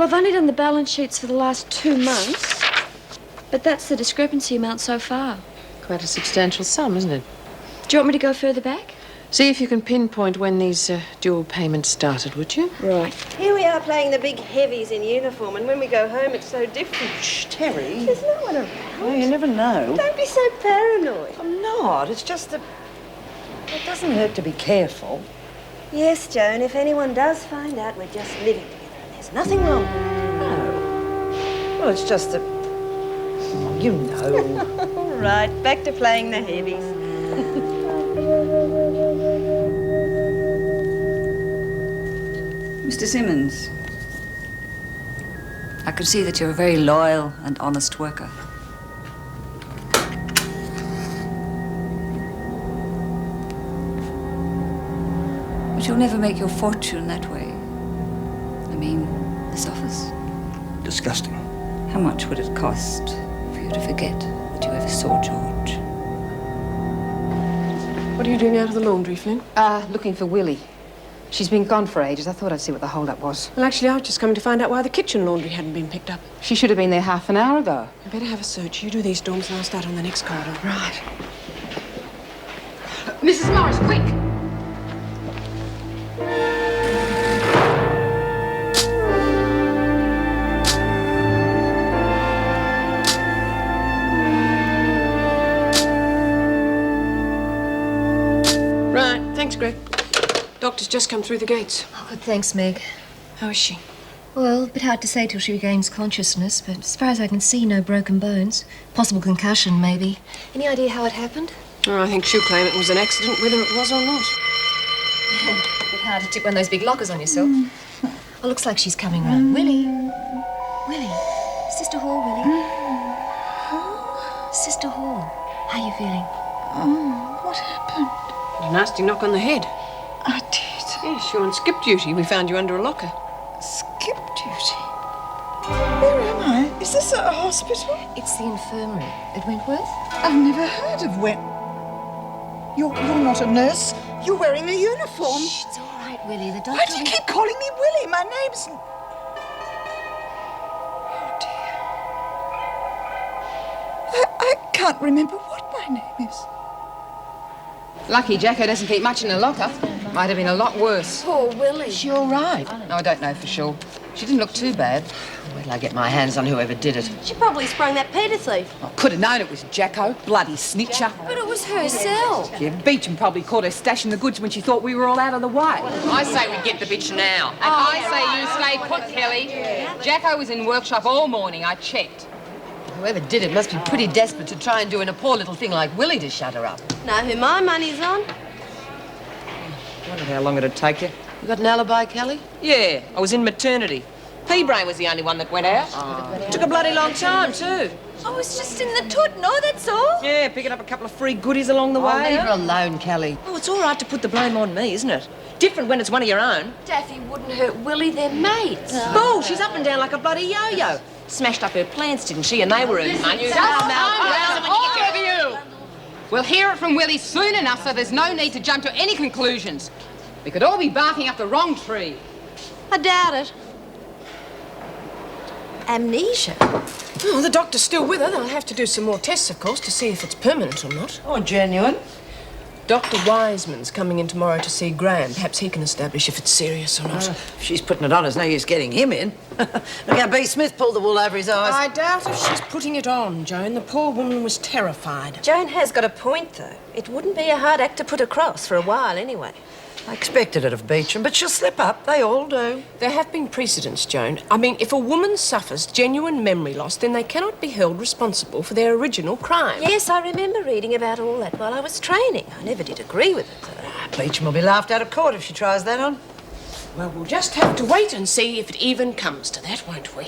I've only done the balance sheets for the last 2 months, but that's the discrepancy amount so far. Quite a substantial sum, isn't it? Do you want me to go further back? See if you can pinpoint when these dual payments started, would you? Right. Here we are playing the big heavies in uniform, and when we go home, it's so different. Shh, Terry. There's no one around. Oh, you never know. Don't be so paranoid. I'm not. It's just that it doesn't hurt to be careful. Yes, Joan, if anyone does find out, we're just living together, and there's nothing wrong. No. Well, it's just that... Oh, you know. All right, back to playing the heavies. Mr. Simmons, I can see that you're a very loyal and honest worker. But you'll never make your fortune that way. I mean, this office. Disgusting. How much would it cost for you to forget that you ever saw George? What are you doing out of the laundry, Flynn? Looking for Willie. She's been gone for ages. I thought I'd see what the hold-up was. Well, actually, I was just coming to find out why the kitchen laundry hadn't been picked up. She should have been there half an hour ago. I better have a search. You do these dorms and I'll start on the next corridor. Right. Mrs. Morris, quick! Right. Thanks, Greg. Doctor's just come through the gates. Oh, good, thanks, Meg. How is she? Well, a bit hard to say till she regains consciousness, but as far as I can see, no broken bones. Possible concussion, maybe. Any idea how it happened? Oh, I think she'll claim it was an accident, whether it was or not. A bit hard to tip one of those big lockers on yourself. Oh, looks like she's coming round. Willie. Willie. Sister Hall, Willie. Sister Hall. How are you feeling? Oh, what happened? A nasty knock on the head. I did. Yes, you're on skip duty. We found you under a locker. Skip duty. Where am I? Is this a hospital? It's the infirmary at Wentworth. I've never heard of You're not a nurse. You're wearing a uniform. Shh, it's all right, Willie. The doctor... Why do you keep calling me Willie? My name's... Oh, dear. I can't remember what my name is. Lucky Jacko doesn't keep much in the locker. Might have been a lot worse. Poor Willie. Is she all right? No, I don't know for sure. She didn't look too bad. Wait till I get my hands on whoever did it. She probably sprung that Peter thief. I could have known it was Jacko. Bloody snitcher. But it was herself. Yeah, Beecham probably caught her stashing the goods when she thought we were all out of the way. I say we get the bitch now. And I say you stay put, Kelly. Jacko was in workshop all morning. I checked. Whoever did it must be pretty desperate to try and do in a poor little thing like Willie to shut her up. Know who my money's on? Wonder how long it'd take you. You got an alibi, Kelly? Yeah, I was in maternity. P-Brain was the only one that went out. Took a bloody long time, too. I was just in the toot, no, that's all. Yeah, picking up a couple of free goodies along the way. Leave her alone, Kelly. Oh, it's all right to put the blame on me, isn't it? Different when it's one of your own. Daffy wouldn't hurt Willie, they're mates. Bull, she's up and down like a bloody yo-yo. Smashed up her plants, didn't she? And they were earning money. All of you! We'll hear it from Willie soon enough, so there's no need to jump to any conclusions. We could all be barking up the wrong tree. I doubt it. Amnesia. Oh, the doctor's still with her. They'll have to do some more tests, of course, to see if it's permanent or not. Oh, genuine. Dr. Wiseman's coming in tomorrow to see Graham. Perhaps he can establish if it's serious or not. If she's putting it on, there's no use getting him in. Look how B. Smith pulled the wool over his eyes. I doubt if she's putting it on, Joan. The poor woman was terrified. Joan has got a point, though. It wouldn't be a hard act to put across, for a while, anyway. I expected it of Beecham, but she'll slip up. They all do. There have been precedents, Joan. I mean, if a woman suffers genuine memory loss, then they cannot be held responsible for their original crime. Yes, I remember reading about all that while I was training. I never did agree with it, though. Beecham will be laughed out of court if she tries that on. Well, we'll just have to wait and see if it even comes to that, won't we?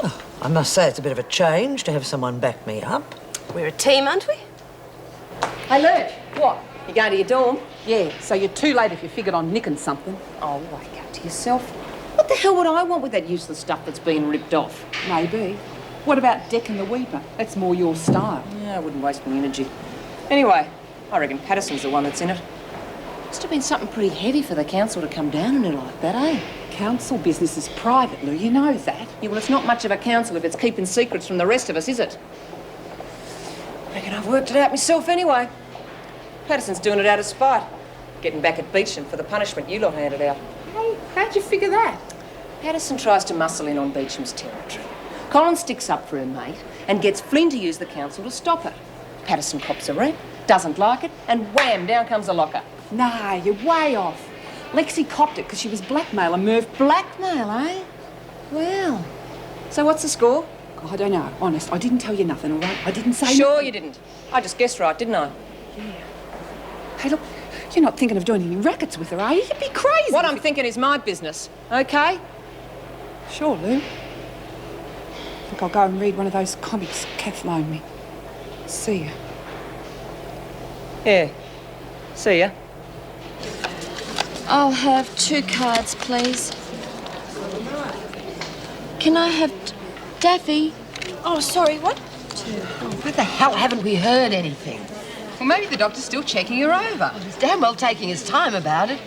Oh, I must say it's a bit of a change to have someone back me up. We're a team, aren't we? Hey, Lurch, what? You going to your dorm? Yeah, so you're too late if you figured on nicking something. Oh, wake up to yourself. What the hell would I want with that useless stuff that's been ripped off? Maybe. What about decking the Weeper? That's more your style. Yeah, I wouldn't waste my energy. Anyway, I reckon Patterson's the one that's in it. Must have been something pretty heavy for the council to come down on her like that, eh? council business is private, Lou. You know that. Yeah, well, it's not much of a council if it's keeping secrets from the rest of us, is it? I reckon I've worked it out myself anyway. Patterson's doing it out of spite. Getting back at Beecham for the punishment you lot handed out. Hey, how'd you figure that? Patterson tries to muscle in on Beecham's territory. Colin sticks up for her mate and gets Flynn to use the council to stop it. Patterson cops a rep, doesn't like it, and wham, down comes the locker. Nah, you're way off. Lexi copped it because she was blackmail and Merv... Blackmail, eh? Well, so what's the score? I don't know, honest. I didn't tell you nothing, all right? I didn't say Sure nothing. you didn't. I just guessed right, didn't I? Hey, look, you're not thinking of doing any rackets with her, are you? You'd be crazy. What I'm thinking is my business, okay? Sure, Lou. I think I'll go and read one of those comics Kath loaned me. See ya. Yeah. See ya. I'll have 2 cards, please. Can I have Daffy? Oh, sorry, what? Why the hell haven't we heard anything? Well, maybe the doctor's still checking her over. He's damn well taking his time about it.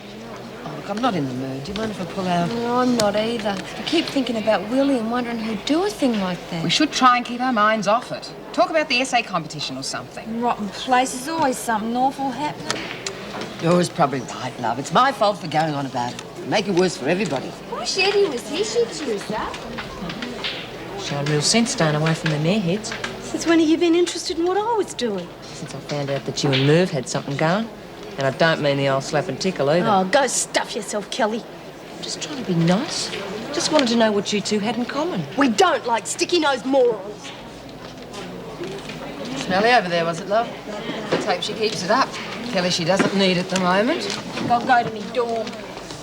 Oh, look, I'm not in the mood. Do you mind if I pull out? No, I'm not either. I keep thinking about Willie and wondering who'd do a thing like that. We should try and keep our minds off it. Talk about the essay competition or something. Rotten place. There's always something awful happening. You're probably right, love. It's my fault for going on about it. Make it worse for everybody. Wish Eddie was here. She'd choose that. Showing real sense staying away from them airheads. Since when have you been interested in what I was doing? Since I found out that you and Merv had something going. And I don't mean the old slap and tickle either. Oh, go stuff yourself, Kelly. I'm just trying to be nice. Just wanted to know what you two had in common. We don't like sticky-nosed morons. Smelly over there, was it, love? Let's hope she keeps it up. Kelly, she doesn't need it at the moment. I'll go to me dorm.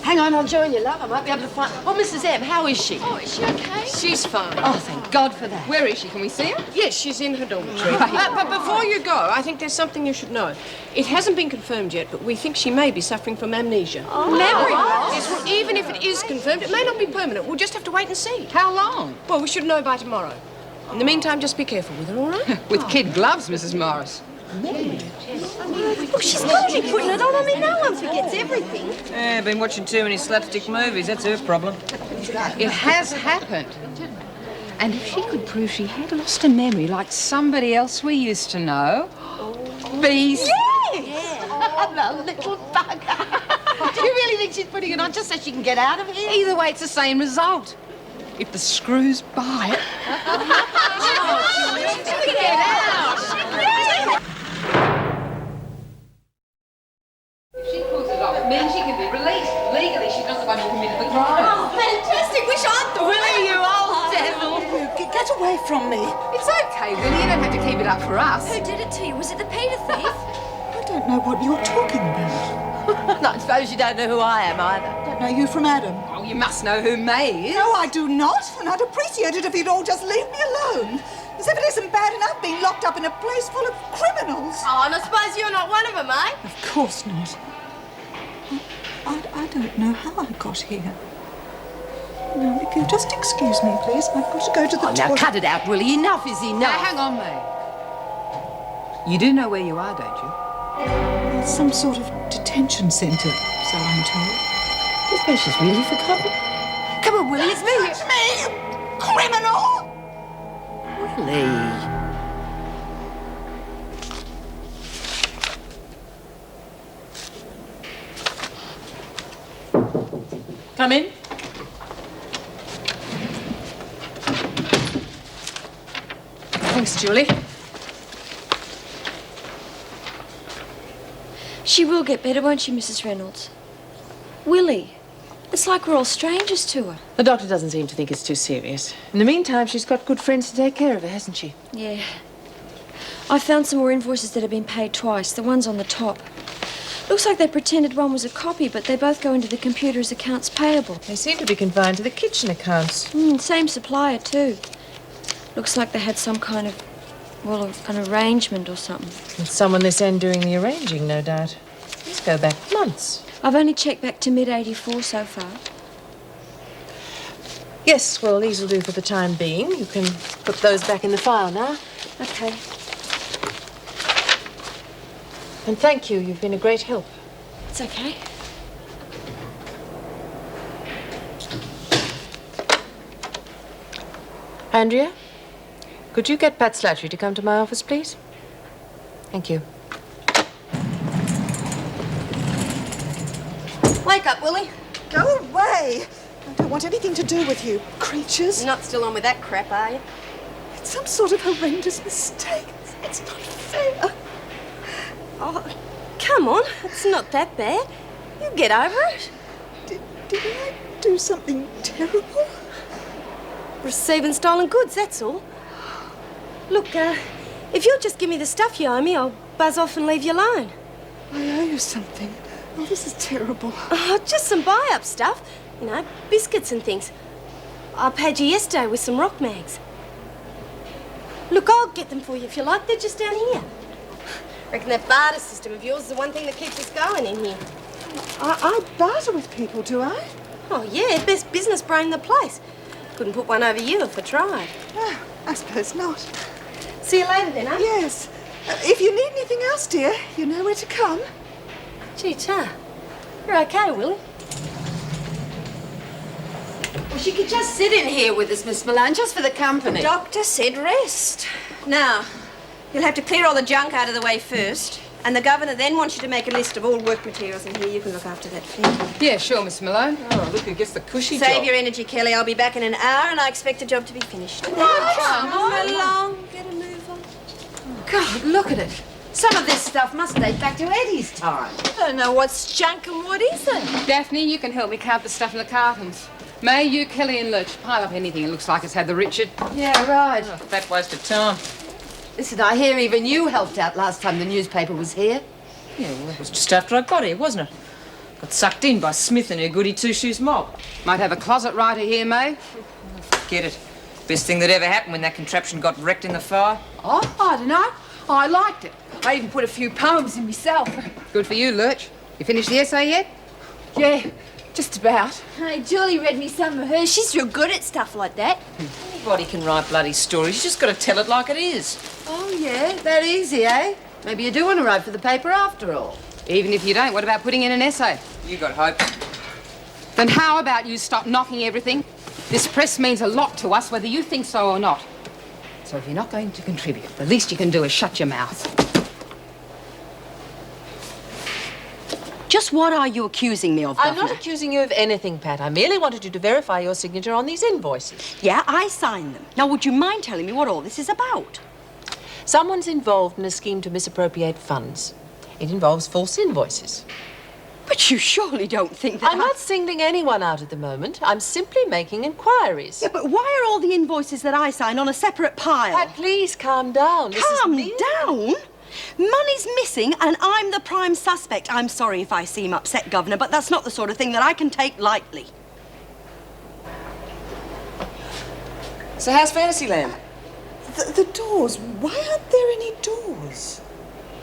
Hang on, I'll join you, love. I might be able to find... Oh, Mrs. M, how is she? Oh, is she okay? She's fine. Oh, thank God for that. Where is she? Can we see her? Yes, she's in her dormitory. Right. But before you go, I think there's something you should know. It hasn't been confirmed yet, but we think she may be suffering from amnesia. Oh. Memory loss? Yes, well, even if it is confirmed, it may not be permanent. We'll just have to wait and see. How long? Well, we should know by tomorrow. In the meantime, just be careful with her, all right? With kid gloves, Mrs. Morris. Look, she's probably putting it on. I mean, no one forgets everything. Yeah, been watching too many slapstick movies. That's her problem. It has happened. And if she could prove she had lost her memory like somebody else we used to know... Beast. Yes! Oh, the little bugger. Do you really think she's putting it on just so she can get out of here? Either way, it's the same result. If the screws bite... Get out! If she pulls it off, it means she can be released. Legally, she's not the one who committed the crime. Oh, fantastic. Wish I'd thought Willie, you old devil! Get away from me. It's okay, Willie. You don't have to keep it up for us. Who did it to you? Was it the Peter thief? I don't know what you're talking about. I suppose you don't know who I am either. I don't know you from Adam. Oh, you must know who May is. No, I do not. And I'd appreciate it if you'd all just leave me alone. As if it isn't bad enough being locked up in a place full of criminals. Oh, and I suppose you're not one of them, eh? Of course not. I don't know how I got here. No, if you'll just excuse me, please. I've got to go to the Oh, now toilet. cut it out, Willie. Enough is enough. Now, hang on, May. You do know where you are, don't you? Some sort of detention centre, so I'm told. I suppose she's really forgotten. Come on, Willie, it's me. It's me, you criminal! Willie. Come in. Thanks, Julie. She will get better, won't she, Mrs. Reynolds? Willie, it's like we're all strangers to her. The doctor doesn't seem to think it's too serious. In the meantime, she's got good friends to take care of her, hasn't she? Yeah. I found some more invoices that have been paid twice, the ones on the top. Looks like they pretended one was a copy, but they both go into the computer as accounts payable. They seem to be confined to the kitchen accounts. Same supplier, too. Looks like they had some kind of, well, an arrangement or something. With someone this end doing the arranging, no doubt. These go back months. I've only checked back to mid-'84 so far. Yes, well, these will do for the time being. You can put those back in the file now. Okay. And thank you. You've been a great help. It's okay. Andrea, could you get Pat Slattery to come to my office, please? Thank you. Wake up, Willie. Go away. I don't want anything to do with you, creatures. You're not still on with that crap, are you? It's some sort of horrendous mistake. It's not fair. Oh, come on. It's not that bad. You get over it. Did I do something terrible? Receiving stolen goods, that's all. Look, if you'll just give me the stuff you owe me, I'll buzz off and leave you alone. I owe you something. Oh, this is terrible. Oh, just some buy-up stuff. You know, biscuits and things. I paid you yesterday with some rock mags. Look, I'll get them for you if you like. They're just down here. Reckon that barter system of yours is the one thing that keeps us going in here. I barter with people, do I? Oh, yeah, best business brain in the place. Couldn't put one over you if I tried. No, I suppose not. See you later then, huh? Yes. If you need anything else, dear, you know where to come. Gee, Ta, you're okay, Willie. Well, she could just sit in here with us, Miss Malone, just for the company. The doctor said rest. Now, you'll have to clear all the junk out of the way first. And the governor then wants you to make a list of all work materials in here. You can look after that for me. Yeah, sure, Miss Malone. Oh, look who gets the cushy job. Save your energy, Kelly. I'll be back in an hour and I expect the job to be finished. Come on. Move along. Get a move on. God, look at it. Some of this stuff must date back to Eddie's time. I don't know what's junk and what isn't. Daphne, you can help me count the stuff in the cartons. May, you, Kelly and Lurch, pile up anything that looks like it's had the Richard. Yeah, right. Oh, fat waste of time. Listen, I hear even you helped out last time the newspaper was here. Yeah, well, that was just after I got here, wasn't it? Got sucked in by Smith and her goody two-shoes mob. Might have a closet writer here, May. Forget it. Best thing that ever happened when that contraption got wrecked in the fire. Oh, I don't know. I liked it. I even put a few poems in myself. Good for you, Lurch. You finished the essay yet? Yeah, just about. Hey, Julie read me some of hers. She's real good at stuff like that. Anybody can write bloody stories. You just got to tell it like it is. Oh, yeah? That easy, eh? Maybe you do want to write for the paper after all. Even if you don't, what about putting in an essay? You got hope. Then how about you stop knocking everything? This press means a lot to us, whether you think so or not. So if you're not going to contribute, the least you can do is shut your mouth. Just what are you accusing me of, I'm Governor? not accusing you of anything, Pat. I merely wanted you to verify your signature on these invoices. Yeah, I signed them. Now, would you mind telling me what all this is about? Someone's involved in a scheme to misappropriate funds. It involves false invoices. But you surely don't think that I'm not singling anyone out at the moment. I'm simply making inquiries. Yeah, but why are all the invoices that I sign on a separate pile? Pat, please calm down. Calm down? Money's missing and I'm the prime suspect. I'm sorry if I seem upset, Governor, but that's not the sort of thing that I can take lightly. So how's Fantasyland? The doors. Why aren't there any doors?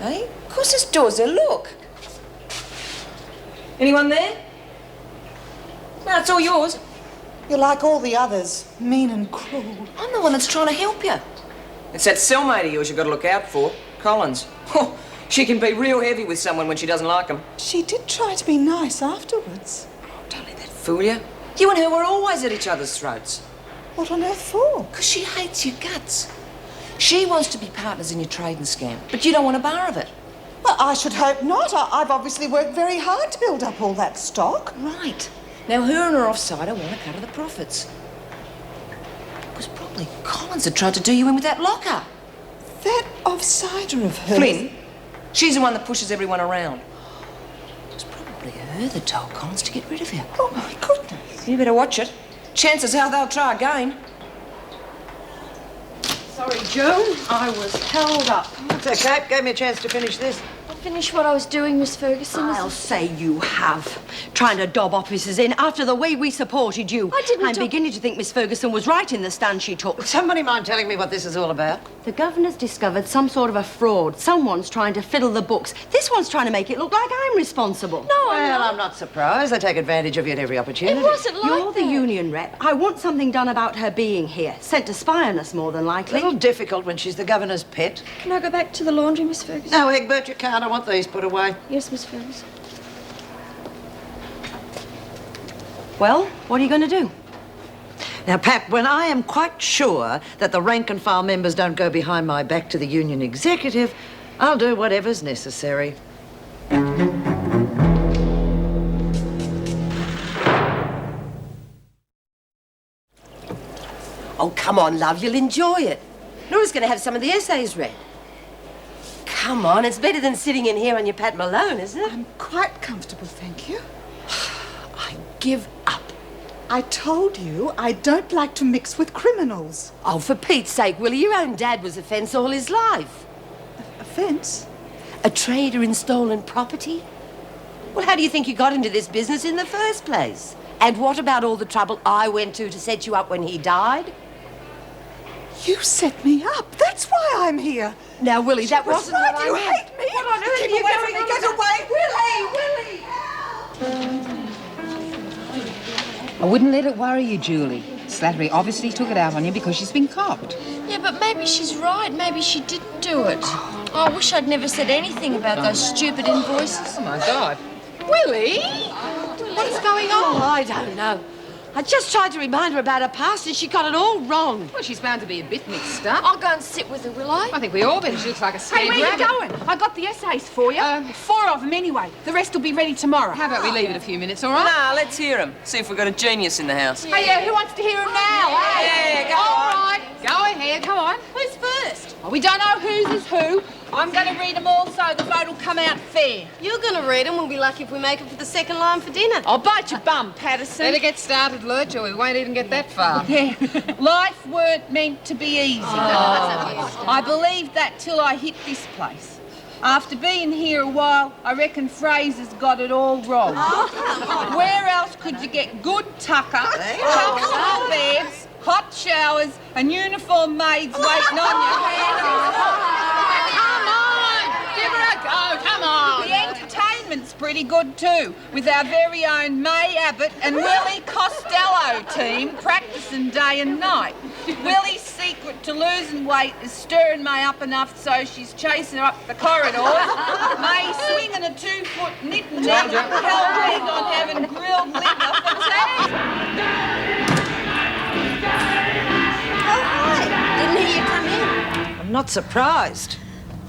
Eh? Of course there's doors there. Look. Anyone there? No, it's all yours. You're like all the others, mean and cruel. I'm the one that's trying to help you. It's that cellmate of yours you've got to look out for, Collins. Oh, she can be real heavy with someone when she doesn't like them. She did try to be nice afterwards. Don't let that fool you. You and her were always at each other's throats. What on earth for? Because she hates your guts. She wants to be partners in your trading scam, but you don't want a bar of it. Well, I should hope not. I've obviously worked very hard to build up all that stock. Right. Now her and her offsider want a cut of the profits. It was probably Collins that tried to do you in with that locker. That offsider of hers. Flynn. She's the one that pushes everyone around. It was probably her that told Collins to get rid of you. Oh, my goodness. You better watch it. Chances are they'll try again. Sorry, Joan. I was held up. It's okay. Gave me a chance to finish this. I finished what I was doing, Miss Ferguson. I'll say you have. Trying to dob officers in after the way we supported you. I didn't I'm beginning to think Miss Ferguson was right in the stand she took. Somebody mind telling me what this is all about? The Governor's discovered some sort of a fraud. Someone's trying to fiddle the books. This one's trying to make it look like I'm responsible. No, Well, I'm not surprised. They take advantage of you at every opportunity. It wasn't like You're the that. union rep. I want something done about her being here. Sent to spy on us, more than A likely. little difficult when she's the governor's pet. Can I go back to the laundry, Miss Ferguson? No, Egbert, you can't. I want these put away. Yes, Miss Ferguson. Well, what are you going to do? Now, Pat, when I am quite sure that the rank and file members don't go behind my back to the union executive, I'll do whatever's necessary. Oh, come on, love, you'll enjoy it. Nora's going to have some of the essays read. Come on, it's better than sitting in here on your Pat Malone, isn't it? I'm quite comfortable, thank you. I give up. I told you I don't like to mix with criminals. Oh, for Pete's sake, Willie, your own dad was a fence all his life. A fence? A trader in stolen property? Well, how do you think you got into this business in the first place? And what about all the trouble I went to set you up when he died? You set me up. That's why I'm here. Now, Willie, that wasn't right. what I You meant. hate me. What on earth are you going to get away? Willie! I wouldn't let it worry you, Julie. Slattery obviously took it out on you because she's been copped. Yeah, but maybe she's right. Maybe she didn't do it. Oh, I wish I'd never said anything about those stupid invoices. Oh, my God. Willie? What's going on? Oh, I don't know. I just tried to remind her about her past and she got it all wrong. Well, she's bound to be a bit mixed up. I'll go and sit with her, will I? I think we all better. She looks like a scared Hey, where rabbit. you going? I got the essays for you. 4 of them anyway. The rest will be ready tomorrow. How about we leave it a few minutes, all right? Nah, let's hear him. See if we've got a genius in the house. Hey, who wants to hear them now? Yeah, go All on. right. Go ahead, come on. Who's first? Well, we don't know whose is who. I'm going to read them all so the vote will come out fair. You're going to read them. We'll be lucky if we make it for the second line for dinner. I'll bite your bum, Patterson. Better get started, Lurch, or we won't even get that far. Yeah. Life weren't meant to be easy. I believed that till I hit this place. After being here a while, I reckon Fraser's got it all wrong. Where else could you get good tucker, comfortable beds, hot showers, and uniform maids waiting on you? Come on! Give her a go, come on! The entertainment's pretty good too, with our very own May Abbott and Willie Costello team practicing day and night. Willie's secret to losing weight is stirring May up enough so she's chasing her up the corridors. May swinging a 2-foot knitting net, hell-bent on having grilled liquor for tea. Didn't hear you come in. I'm not surprised.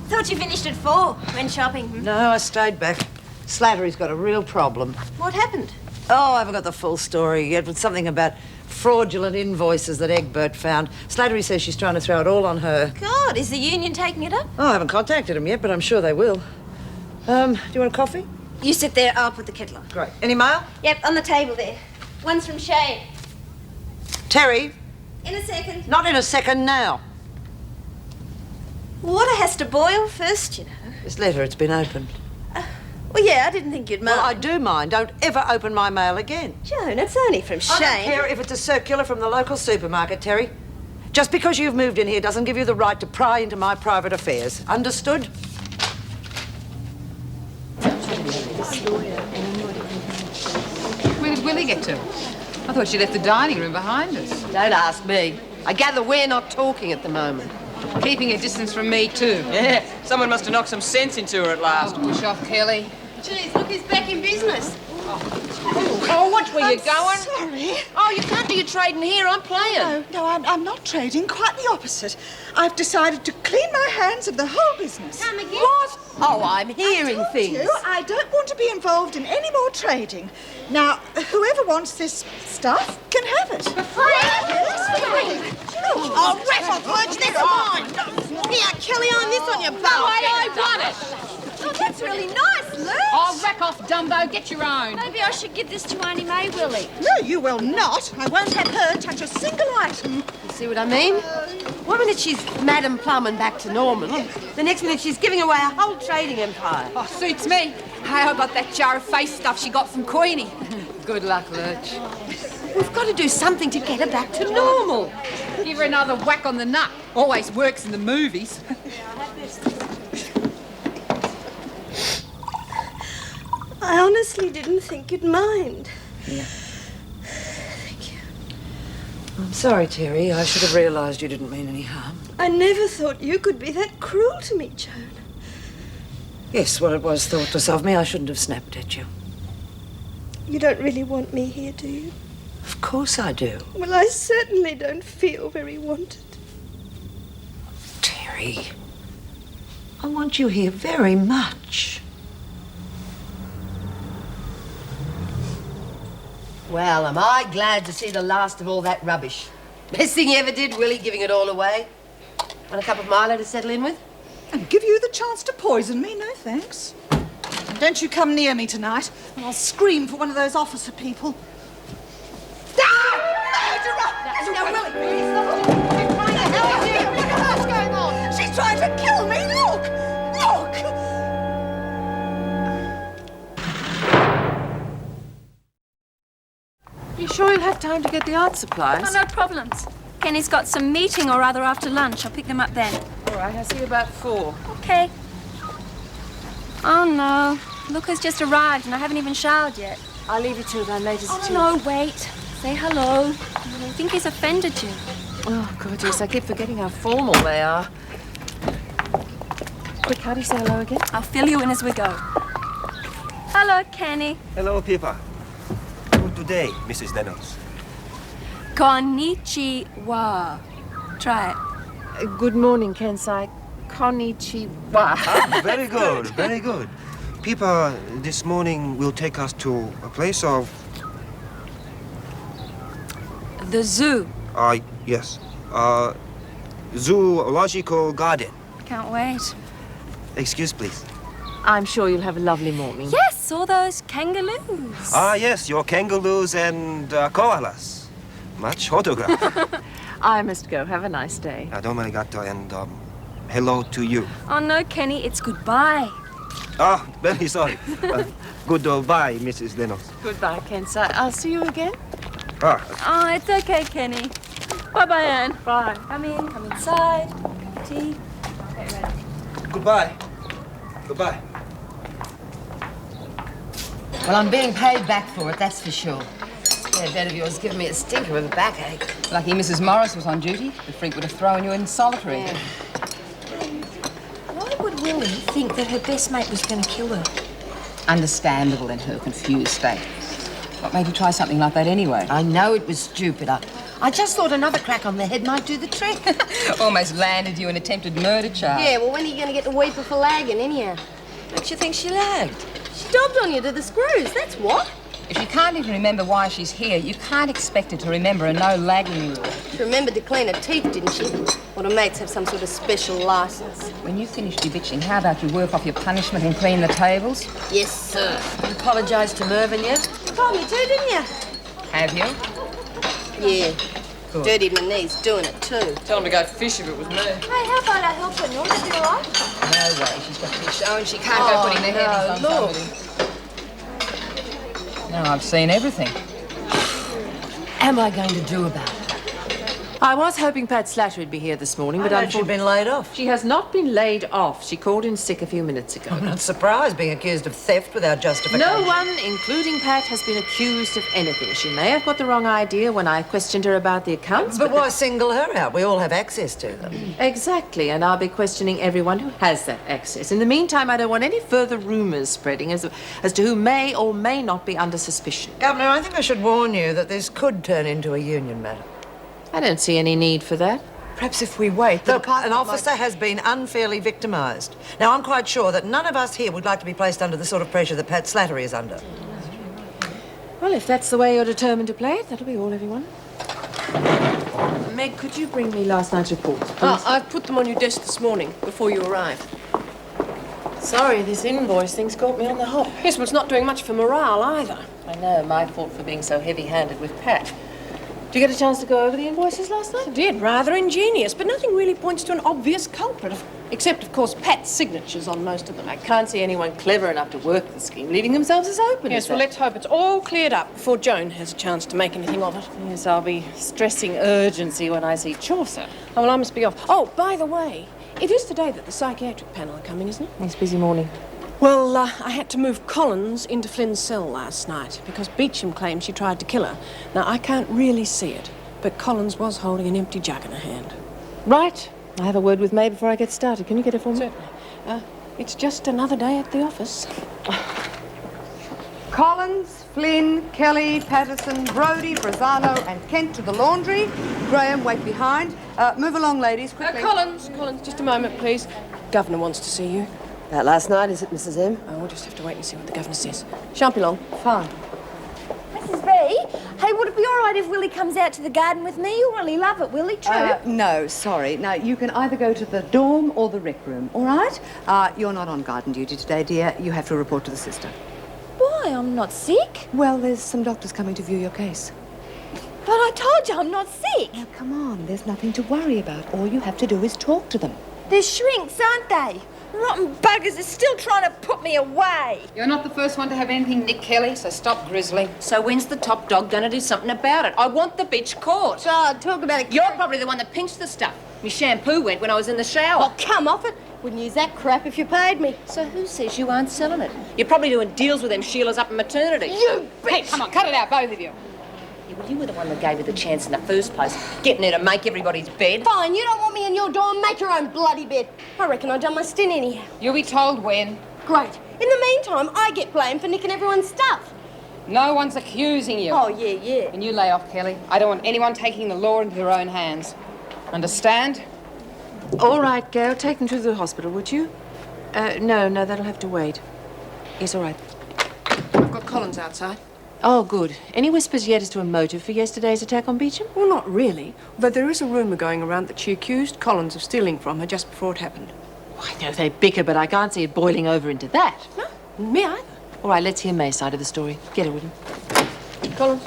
Thought you finished at 4. Went shopping. No, I stayed back. Slattery's got a real problem. What happened? Oh, I haven't got the full story yet, but something about fraudulent invoices that Egbert found. Slattery says she's trying to throw it all on her. God, is the union taking it up? Oh, I haven't contacted them yet, but I'm sure they will. Do you want a coffee? You sit there, I'll put the kettle on. Great. Any mail? Yep, on the table there. One's from Shane. Terry? In a second. Not in a second now. Water has to boil first, you know. This letter, it's been opened. Well, yeah, I didn't think you'd mind. Well, I do mind. Don't ever open my mail again. Joan, it's only from Shane. I don't care if it's a circular from the local supermarket, Terry. Just because you've moved in here doesn't give you the right to pry into my private affairs. Understood? Where did Willie get to? I thought she left the dining room behind us. Don't ask me. I gather we're not talking at the moment. Keeping a distance from me, too. Yeah, someone must have knocked some sense into her at last. Oh, push off, Kelly. Jeez, look who's back in business. Oh, watch where you're going. Sorry. Oh, you can't do your trading here. I'm playing. No, I'm not trading. Quite the opposite. I've decided to clean my hands of the whole business. Come again? What? Oh, I'm hearing things. I don't want to be involved in any more trading. Now, whoever wants this stuff can have it. For free? Yes, for free. Oh, raffle punch, that's mine. Here, Kelly, on this on your belt. I want it. Oh, that's really nice, Lou. Oh, rack off, Dumbo. Get your own. Maybe I should give this to Auntie May, Willie. No, you will not. I won't have her touch a single item. You see what I mean? One minute she's Madam Plum and back to normal. The next minute she's giving away a whole trading empire. Oh, suits me. Hey, I got that jar of face stuff she got from Queenie. Good luck, Lurch. We've got to do something to get her back to normal. Give her another whack on the nut. Always works in the movies. I honestly didn't think you'd mind. Yeah. Thank you. I'm sorry, Terry. I should have realised you didn't mean any harm. I never thought you could be that cruel to me, Joan. Yes, well, it was thoughtless of me. I shouldn't have snapped at you. You don't really want me here, do you? Of course I do. Well, I certainly don't feel very wanted. Terry, I want you here very much. Well, am I glad to see the last of all that rubbish. Best thing you ever did, Willie, giving it all away. Want a cup of Milo to settle in with? And give you the chance to poison me? No, thanks. And don't you come near me tonight, and I'll scream for one of those officer people. No, Willie, please, what the hell is here? What the hell's going on? She's trying to kill me! Look! Look! You sure you'll have time to get the art supplies? Oh, no problems. Kenny's got some meeting or rather after lunch. I'll pick them up then. All right, I'll see you about 4. Okay. Oh, no. Luca's just arrived and I haven't even showered yet. I'll leave you to it. I'm late as Oh, no, wait. Say hello. I think he's offended you. Oh, God, yes. I keep forgetting how formal they are. Quick, how do you say hello again? I'll fill you in as we go. Hello, Kenny. Hello, Pippa. Good today, Mrs. Dennels. Konnichiwa. Try it. Good morning, Kensai. Konnichiwa. Ah, very good, very good. Pippa, this morning will take us to a place of... The zoo. Yes. Zoological garden. Can't wait. Excuse, please. I'm sure you'll have a lovely morning. Yes, all those kangaroos. Yes, your kangaroos and koalas. Much autograph. I must go. Have a nice day. Domo arigato, and hello to you. Oh, no, Kenny, it's goodbye. Oh, very sorry. Goodbye, Mrs. Dennels. Goodbye, Kensai. I'll see you again. Oh, it's okay, Kenny. Bye-bye, Anne. Bye. Come inside. Tea. Okay, ready. Goodbye. Goodbye. Well, I'm being paid back for it, that's for sure. That bed of yours is giving me a stinker of a backache. Lucky Mrs. Morris was on duty. The freak would have thrown you in solitary. Yeah. Why would Willie think that her best mate was going to kill her? Understandable in her confused state. What made you try something like that anyway? I know it was stupid. I just thought another crack on the head might do the trick. Almost landed you an attempted murder charge. Yeah, well, when are you going to get to weep her for lagging, anyhow? Don't you think she lagged? She dobbed on you to the screws, that's what. If you can't even remember why she's here, you can't expect her to remember a no-lagging rule. She remembered to clean her teeth, didn't she? Or her mates have some sort of special license. When you finished your bitching, how about you work off your punishment and clean the tables? Yes, sir. You apologised to Mervyn yet? You told me to, didn't you? Have you? Yeah. Good. Dirtied my knees doing it, too. Tell him to go fish if it was me. Hey, how about I help her? Norm? Is it all right? No way. She's got to be shown. She can't go putting the heavies on somebody. No, I've seen everything. Am I going to do about it? I was hoping Pat Slattery'd be here this morning, but She's been laid off. she has not been laid off. She called in sick a few minutes ago. I'm not surprised being accused of theft without justification. No one, including Pat, has been accused of anything. She may have got the wrong idea when I questioned her about the accounts, But why single her out? We all have access to them. Exactly, and I'll be questioning everyone who has that access. In the meantime, I don't want any further rumours spreading as to who may or may not be under suspicion. Governor, I think I should warn you that this could turn into a union matter. I don't see any need for that. Perhaps if we wait... Look, an officer has been unfairly victimised. Now, I'm quite sure that none of us here would like to be placed under the sort of pressure that Pat Slattery is under. Well, if that's the way you're determined to play it, that'll be all, everyone. Meg, could you bring me last night's reports, please? I've put them on your desk this morning, before you arrived. Sorry, this invoice thing's caught me on the hop. Yes, but it's not doing much for morale, either. I know, my fault for being so heavy-handed with Pat. Did you get a chance to go over the invoices last night? I did. Rather ingenious, but nothing really points to an obvious culprit, except, of course, Pat's signatures on most of them. I can't see anyone clever enough to work the scheme, leaving themselves as open Yes, as well, that. let's hope it's all cleared up before Joan has a chance to make anything of it. Yes, I'll be stressing urgency when I see Chaucer. Oh, well, I must be off. Oh, by the way, it is today that the psychiatric panel are coming, isn't it? It's busy morning. Well, I had to move Collins into Flynn's cell last night because Beecham claims she tried to kill her. Now, I can't really see it, but Collins was holding an empty jug in her hand. Right. I have a word with May before I get started. Can you get it for me? Certainly. It's just another day at the office. Collins, Flynn, Kelly, Patterson, Brodie, Brazzano and Kent to the laundry. Graham, wait behind. Move along, ladies, quickly. Collins, just a moment, please. Governor wants to see you. About last night, is it, Mrs. M? Oh, we'll just have to wait and see what the governor says. Shan't be long. Fine. Mrs. B, hey, would it be all right if Willie comes out to the garden with me? You'll really love it, Willie, true? No, sorry. Now, you can either go to the dorm or the rec room, all right? You're not on garden duty today, dear. You have to report to the sister. Why? I'm not sick. Well, there's some doctors coming to view your case. But I told you I'm not sick. Now, come on. There's nothing to worry about. All you have to do is talk to them. They're shrinks, aren't they? Rotten buggers are still trying to put me away. You're not the first one to have anything Nick Kelly, so stop grizzling. So when's the top dog going to do something about it? I want the bitch caught. Oh, talk about it. You're probably the one that pinched the stuff. My shampoo went when I was in the shower. Oh, come off it. Wouldn't use that crap if you paid me. So who says you aren't selling it? You're probably doing deals with them Sheilas up in maternity. You bitch! Hey, come on, cut it out, both of you. Yeah, well, you were the one that gave her the chance in the first place, getting her to make everybody's bed. Fine, you don't want me in your dorm, make your own bloody bed. I reckon I've done my stint anyhow. You'll be told when. Great. In the meantime, I get blamed for nicking everyone's stuff. No one's accusing you. Oh, yeah. And you lay off, Kelly. I don't want anyone taking the law into their own hands. Understand? All right, Gail, take them to the hospital, would you? No, that'll have to wait. Yes, all right. I've got Collins outside. Oh, good. Any whispers yet as to a motive for yesterday's attack on Beecham? Well, not really. But there is a rumour going around that she accused Collins of stealing from her just before it happened. I know they bicker, but I can't see it boiling over into that. No, me either. All right, let's hear May's side of the story. Get her with him. Collins.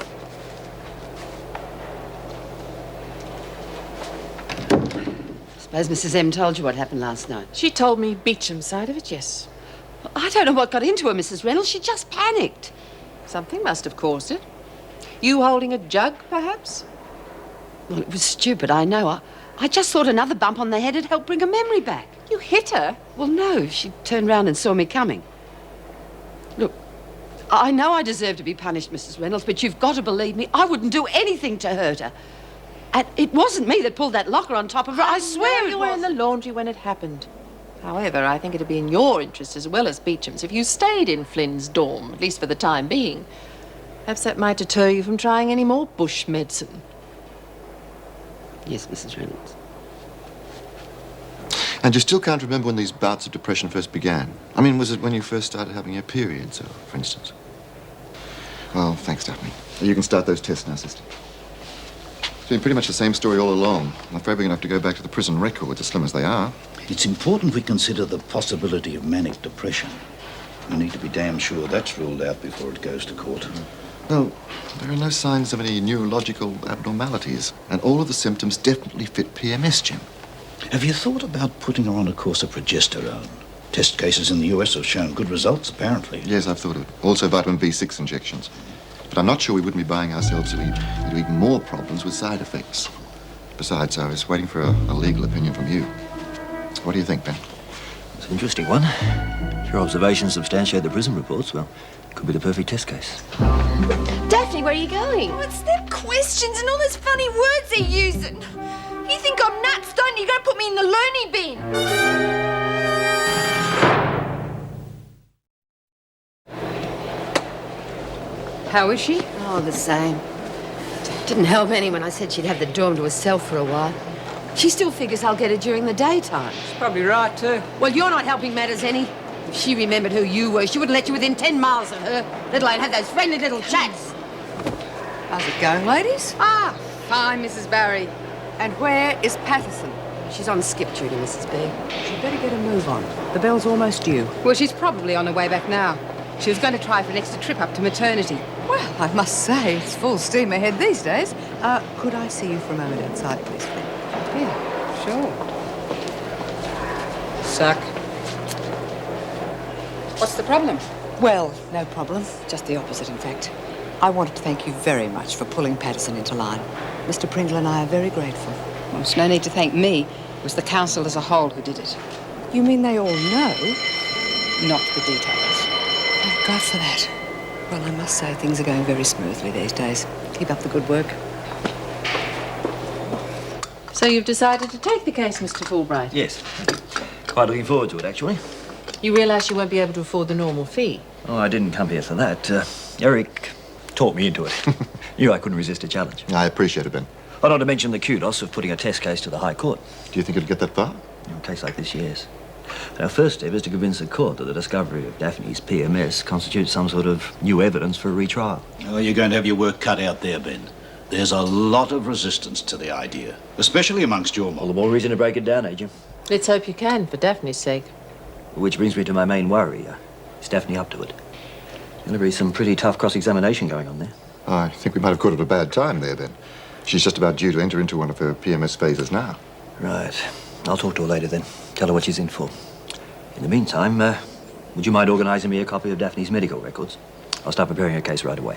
Suppose Mrs. M told you what happened last night. She told me Beecham's side of it, yes. I don't know what got into her, Mrs. Reynolds. She just panicked. Something must have caused it. You holding a jug, perhaps? Well, it was stupid, I know. I just thought another bump on the head would help bring her memory back. You hit her? Well, no. She turned round and saw me coming. Look, I know I deserve to be punished, Mrs. Reynolds, but you've got to believe me. I wouldn't do anything to hurt her. And it wasn't me that pulled that locker on top of her. I swear you were in the laundry when it happened. However, I think it'd be in your interest as well as Beecham's if you stayed in Flynn's dorm, at least for the time being. Perhaps that might deter you from trying any more bush medicine. Yes, Mrs. Reynolds. And you still can't remember when these bouts of depression first began? I mean, was it when you first started having your periods, for instance? Well, thanks, Daphne. You can start those tests now, sister. It's been pretty much the same story all along. I'm afraid we're going to have to go back to the prison records, as slim as they are. It's important we consider the possibility of manic depression. We need to be damn sure that's ruled out before it goes to court. Well, there are no signs of any neurological abnormalities, and all of the symptoms definitely fit PMS, Jim. Have you thought about putting her on a course of progesterone? Test cases in the US have shown good results, apparently. Yes, I've thought of it. Also vitamin B6 injections. But I'm not sure we wouldn't be buying ourselves into even more problems with side effects. Besides, I was waiting for a legal opinion from you. What do you think, Ben? It's an interesting one. If your observations substantiate the prison reports, well, it could be the perfect test case. Daphne, where are you going? What's them questions and all those funny words they're using? You think I'm nuts, don't you? You're going to put me in the loony bin. How is she? Oh, the same. Didn't help any when I said she'd have the dorm to herself for a while. She still figures I'll get her during the daytime. She's probably right, too. Well, you're not helping matters any. If she remembered who you were, she wouldn't let you within 10 miles of her, let alone have those friendly little chats. How's it going, ladies? Ah, fine, Mrs. Barry. And where is Patterson? She's on skip duty, Mrs. B. She'd better get a move on. The bell's almost due. Well, she's probably on her way back now. She was going to try for an extra trip up to maternity. Well, I must say, it's full steam ahead these days. Could I see you for a moment outside, please, Flynn? Yeah, sure. Suck. What's the problem? Well, no problem. Just the opposite, in fact. I wanted to thank you very much for pulling Patterson into line. Mr. Pringle and I are very grateful. Well, there's no need to thank me. It was the council as a whole who did it. You mean they all know? Not the details. Thank God for that. Well, I must say things are going very smoothly these days. Keep up the good work. So you've decided to take the case, Mr. Fulbright? Yes. Quite looking forward to it, actually. You realise you won't be able to afford the normal fee? Oh, I didn't come here for that. Eric Talk me into it. I couldn't resist a challenge. I appreciate it, Ben. Oh, not to mention the kudos of putting a test case to the High Court. Do you think it'll get that far? In a case like this, yes. Our first step is to convince the court that the discovery of Daphne's PMS constitutes some sort of new evidence for a retrial. Oh, you're going to have your work cut out there, Ben. There's a lot of resistance to the idea, especially amongst your mob. All the more reason to break it down, Agent. Let's hope you can, for Daphne's sake. Which brings me to my main worry. Is Daphne up to it? There'll be some pretty tough cross-examination going on there. I think we might have caught it at a bad time there, Ben. She's just about due to enter into one of her PMS phases now. Right. I'll talk to her later then. Tell her what she's in for. In the meantime, would you mind organising me a copy of Daphne's medical records? I'll start preparing her case right away.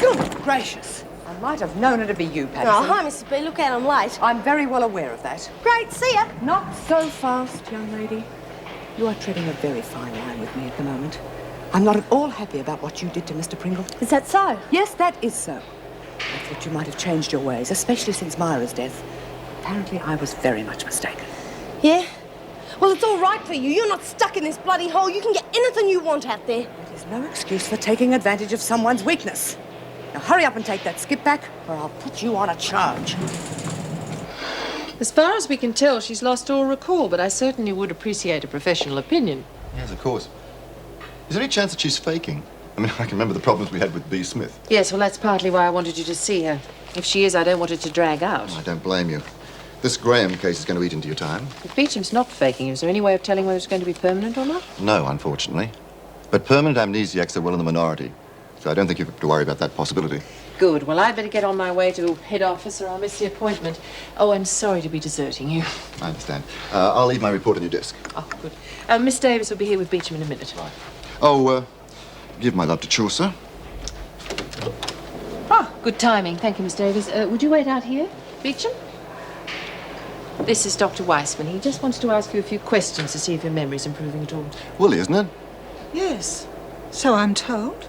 Good gracious. I might have known it'd be you, Patterson. Oh, hi, Mrs. B. Look out, I'm late. I'm very well aware of that. Great, see ya. Not so fast, young lady. You are treading a very fine line with me at the moment. I'm not at all happy about what you did to Mr. Pringle. Is that so? Yes, that is so. I thought you might have changed your ways, especially since Myra's death. Apparently, I was very much mistaken. Yeah? Well, it's all right for you. You're not stuck in this bloody hole. You can get anything you want out there. It is no excuse for taking advantage of someone's weakness. Now, hurry up and take that skip back, or I'll put you on a charge. As far as we can tell, she's lost all recall, but I certainly would appreciate a professional opinion. Yes, of course. Is there any chance that she's faking? I mean, I can remember the problems we had with B. Smith. Yes, well, that's partly why I wanted you to see her. If she is, I don't want it to drag out. I don't blame you. This Graham case is going to eat into your time. If Beecham's not faking, is there any way of telling whether it's going to be permanent or not? No, unfortunately. But permanent amnesiacs are well in the minority, so I don't think you have to worry about that possibility. Good. Well, I'd better get on my way to head office or I'll miss the appointment. Oh, I'm sorry to be deserting you. I understand. I'll leave my report on your desk. Oh, good. Miss Davis will be here with Beecham in a minute. Right. Oh, give my love to Chaucer. Ah, good timing. Thank you, Miss Davis. Would you wait out here, Beecham? This is Dr. Weissman. He just wants to ask you a few questions to see if your memory's improving at all. Willie, isn't it? Yes, so I'm told.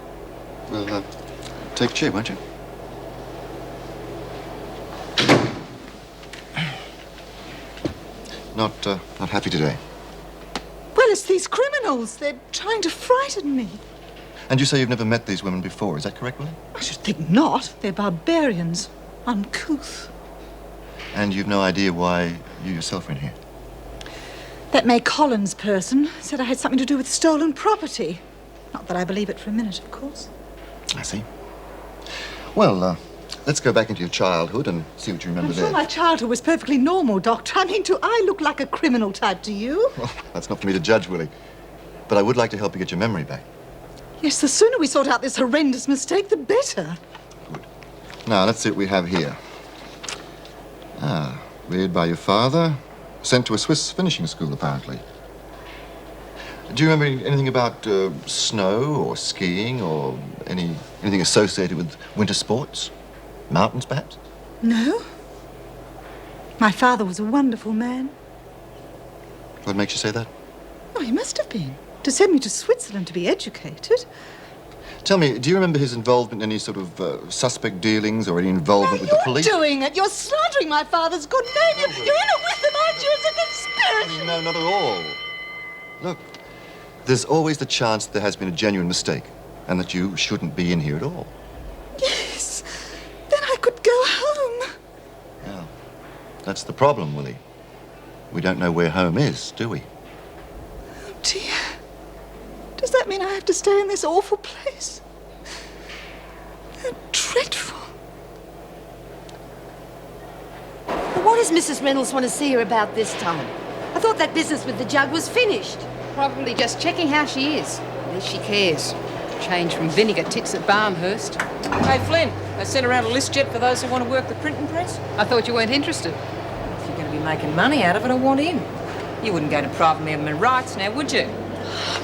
Well, take a chair, won't you? Not happy today. Well, it's these criminals. They're trying to frighten me. And you say you've never met these women before, is that correct, Willie? I should think not. They're barbarians. Uncouth. And you've no idea why you yourself are in here? That May Collins person said I had something to do with stolen property. Not that I believe it for a minute, of course. I see. Well, let's go back into your childhood and see what you remember I'm sure there. my childhood was perfectly normal, Doctor. I mean, do I look like a criminal type to you? Well, that's not for me to judge, Willie. But I would like to help you get your memory back. Yes, the sooner we sort out this horrendous mistake, the better. Now, let's see what we have here. Reared by your father, sent to a Swiss finishing school, apparently. Do you remember anything about snow or skiing or anything associated with winter sports? Mountains, perhaps? No. My father was a wonderful man. What makes you say that? Oh, he must have been. To send me to Switzerland to be educated. Tell me, do you remember his involvement in any sort of suspect dealings or any involvement with the police? You're doing it. You're slandering my father's good name. You're in it with them, aren't you? It's a conspiracy. No, not at all. Look, there's always the chance that there has been a genuine mistake and that you shouldn't be in here at all. Yes. Then I could go home. Yeah. That's the problem, Willie. We don't know where home is, do we? Oh, dear. Does that mean I have to stay in this awful place? How dreadful. Well, what does Mrs. Reynolds want to see her about this time? I thought that business with the jug was finished. Probably just checking how she is. At least she cares. Change from vinegar tits at Barmhurst. Hey, Flynn, they sent around a list yet for those who want to work the printing press? I thought you weren't interested. If you're going to be making money out of it, I want in. You wouldn't go to private member rights now, would you?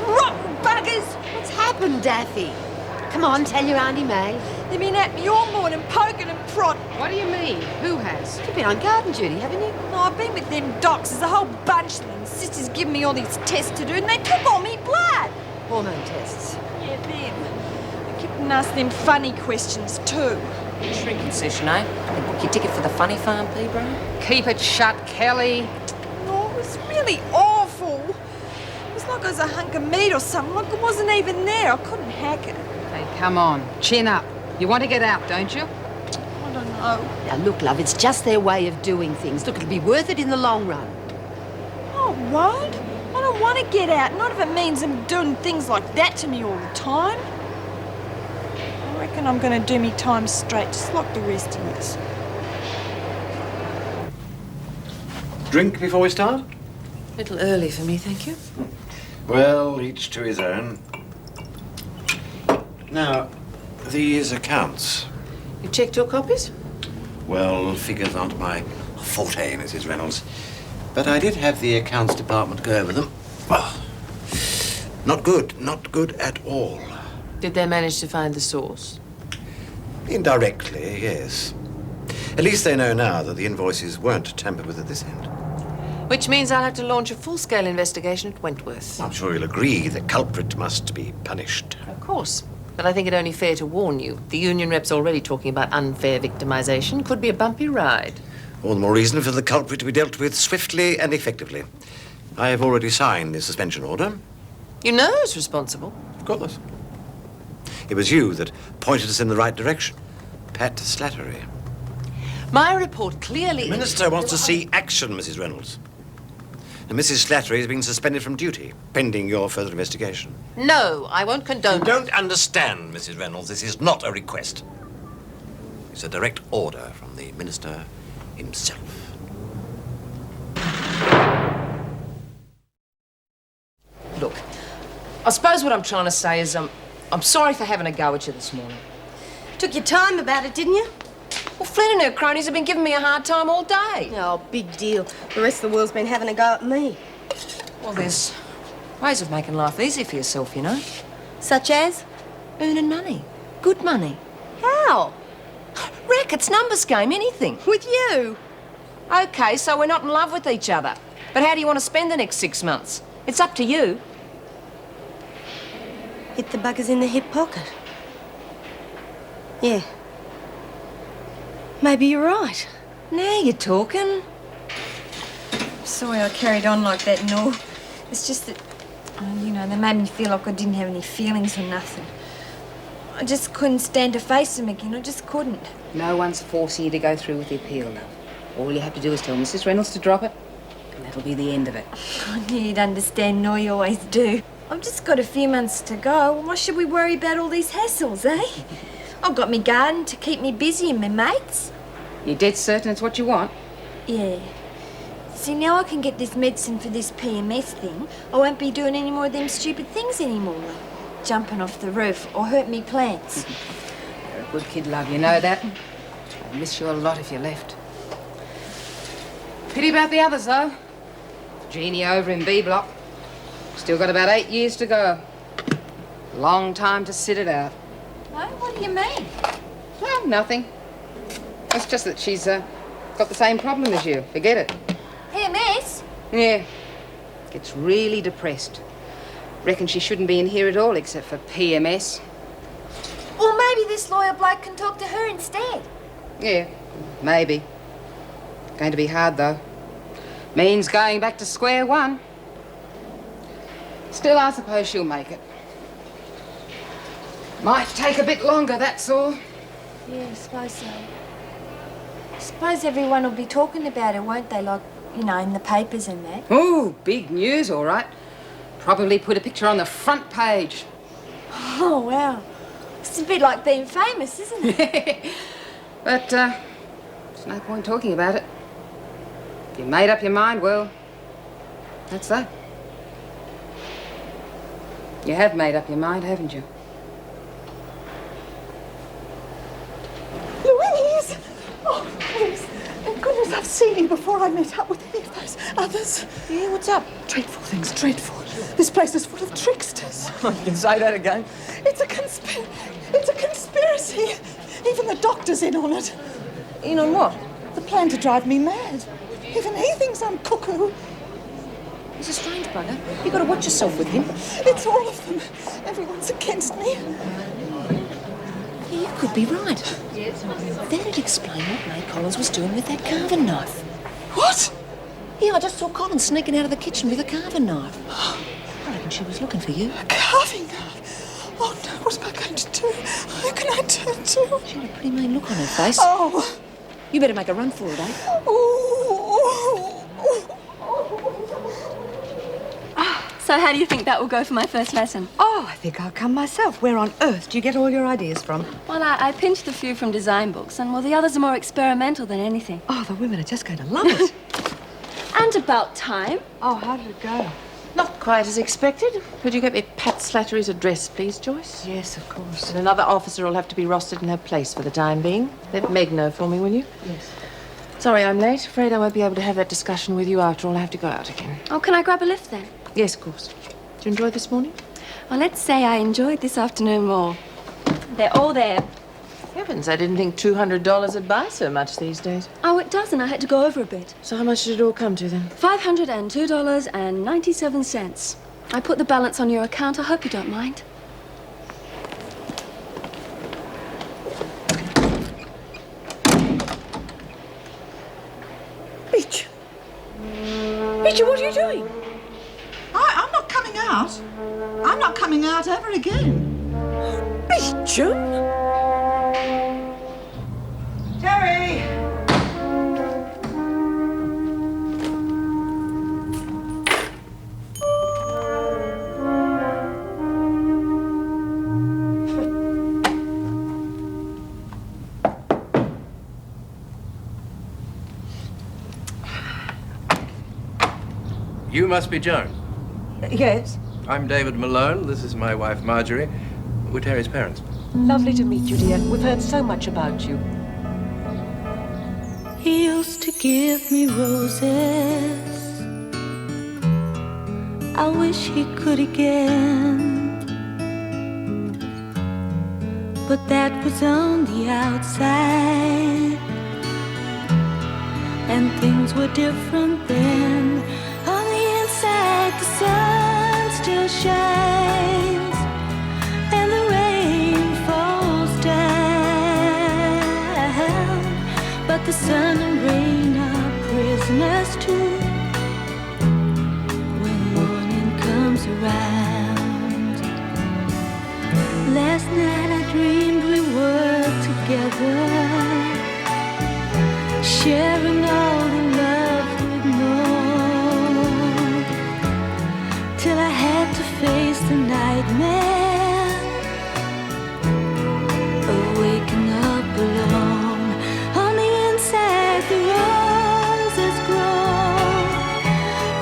Rotten buggers! What's happened, Daffy? Come on, tell your Auntie May. They've been at me all morning, poking and prodding. What do you mean? Who has? You've been on garden duty, haven't you? No, I've been with them docs. There's a whole bunch of them. Sister's giving me all these tests to do, and they took all me blood. Hormone tests. Yeah, them. They keep asking them funny questions, too. Shrinking session, eh? They book your ticket for the funny farm, P-bro? Keep it shut, Kelly. No, it was really awful. It was like it was a hunk of meat or something, like it wasn't even there. I couldn't hack it. Come on, chin up. You want to get out, don't you? I don't know. Now, look, love, it's just their way of doing things. Look, it'll be worth it in the long run. Oh, won't. I don't want to get out, not if it means them doing things like that to me all the time. I reckon I'm going to do me time straight, just like the rest of us. Drink before we start? A little early for me, thank you. Well, each to his own. Now, these accounts. You checked your copies? Well, figures aren't my forte, Mrs. Reynolds. But I did have the accounts department go over them. Oh, not good at all. Did they manage to find the source? Indirectly, yes. At least they know now that the invoices weren't tampered with at this end. Which means I'll have to launch a full-scale investigation at Wentworth. I'm sure you'll agree the culprit must be punished. Of course. But I think it only fair to warn you. The union rep's already talking about unfair victimization. Could be a bumpy ride. All the more reason for the culprit to be dealt with swiftly and effectively. I have already signed the suspension order. You know who's responsible? Of course. It was you that pointed us in the right direction. Pat Slattery. My report clearly... The Minister wants to see action, Mrs. Reynolds. And Mrs. Slattery has been suspended from duty, pending your further investigation. No, I won't condone... You don't understand, Mrs. Reynolds. This is not a request. It's a direct order from the Minister himself. Look, I suppose what I'm trying to say is I'm sorry for having a go at you this morning. Took your time about it, didn't you? Well, Flynn and her cronies have been giving me a hard time all day. Oh, big deal. The rest of the world's been having a go at me. Well, there's ways of making life easy for yourself, you know. Such as? Earning money. Good money. How? Rackets, numbers game, anything. With you? OK, so we're not in love with each other. But how do you want to spend the next 6 months? It's up to you. Hit the buggers in the hip pocket. Yeah. Maybe you're right. Now you're talking. Sorry I carried on like that and all. It's just that, you know, they made me feel like I didn't have any feelings or nothing. I just couldn't stand to face them again. I just couldn't. No one's forcing you to go through with the appeal, love. All you have to do is tell Mrs. Reynolds to drop it, and that'll be the end of it. I knew you'd understand, no, you always do. I've just got a few months to go. Why should we worry about all these hassles, eh? I've got me garden to keep me busy and my mates. You're dead certain it's what you want? Yeah. See, now I can get this medicine for this PMS thing. I won't be doing any more of them stupid things anymore, like jumping off the roof or hurt me plants. You're a good kid, love, you know that. I'd miss you a lot if you left. Pity about the others, though. Jeannie over in B Block. Still got about 8 years to go. Long time to sit it out. No, what do you mean? Well, nothing. It's just that she's got the same problem as you. Forget it. PMS? Yeah. Gets really depressed. Reckon she shouldn't be in here at all except for PMS. Well, maybe this lawyer bloke can talk to her instead. Yeah, maybe. Going to be hard, though. Means going back to square one. Still, I suppose she'll make it. Might take a bit longer, that's all. Yeah, I suppose so. I suppose everyone will be talking about it, won't they? Like, you know, in the papers and that. Oh, big news, all right. Probably put a picture on the front page. Oh, wow. It's a bit like being famous, isn't it? But, there's no point talking about it. If you made up your mind, well, that's that. You have made up your mind, haven't you? Louise! Oh, Louise, thank goodness I've seen you before I met up with any of those others. Yeah, what's up? Dreadful things, dreadful. This place is full of tricksters. You can say that again. It's a conspiracy. Even the doctor's in on it. In on what? The plan to drive me mad. Even he thinks I'm cuckoo. He's a strange bugger. You've got to watch yourself with him. It's all of them. Everyone's against me. You could be right. That'd explain what May Collins was doing with that carving knife. What? Yeah, I just saw Collins sneaking out of the kitchen with a carving knife. I reckon she was looking for you. A carving knife? Oh, no, what am I going to do? Who can I turn to? She had a pretty mean look on her face. Oh. You better make a run for it, eh? So how do you think that will go for my first lesson? Oh, I think I'll come myself. Where on earth do you get all your ideas from? Well, I pinched a few from design books, and, well, the others are more experimental than anything. Oh, the women are just going to love it. And about time. Oh, how did it go? Not quite as expected. Could you get me Pat Slattery's address, please, Joyce? Yes, of course. And another officer will have to be rostered in her place for the time being. Let Meg know for me, will you? Yes. Sorry I'm late. Afraid I won't be able to have that discussion with you after all. I have to go out again. Oh, can I grab a lift then? Yes, of course. Did you enjoy this morning? Well, let's say I enjoyed this afternoon more. They're all there. Heavens, I didn't think $200 would buy so much these days. Oh, it doesn't. I had to go over a bit. So how much did it all come to then? $502.97. I put the balance on your account. I hope you don't mind. Beecher. Beecher, what are you doing? I'm not coming out. I'm not coming out ever again. Beecher? Terry! You must be Joan. Yes. I'm David Malone. This is my wife, Marjorie. We're Terry's parents. Lovely to meet you, dear. We've heard so much about you. He used to give me roses. I wish he could again. But that was on the outside, and things were different then. On the inside, the sun still shines, and the rain falls down. But the sun and rain are prisoners too when morning comes around. Last night I dreamed we were together, sharing all the love we'd known, till I had to face the nightmare of waking up alone. On the inside, the roses grow.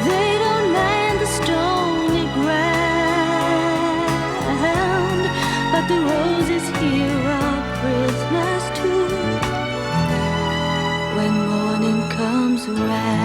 They don't mind the stony ground, but the roses here are prisoners too when morning comes around.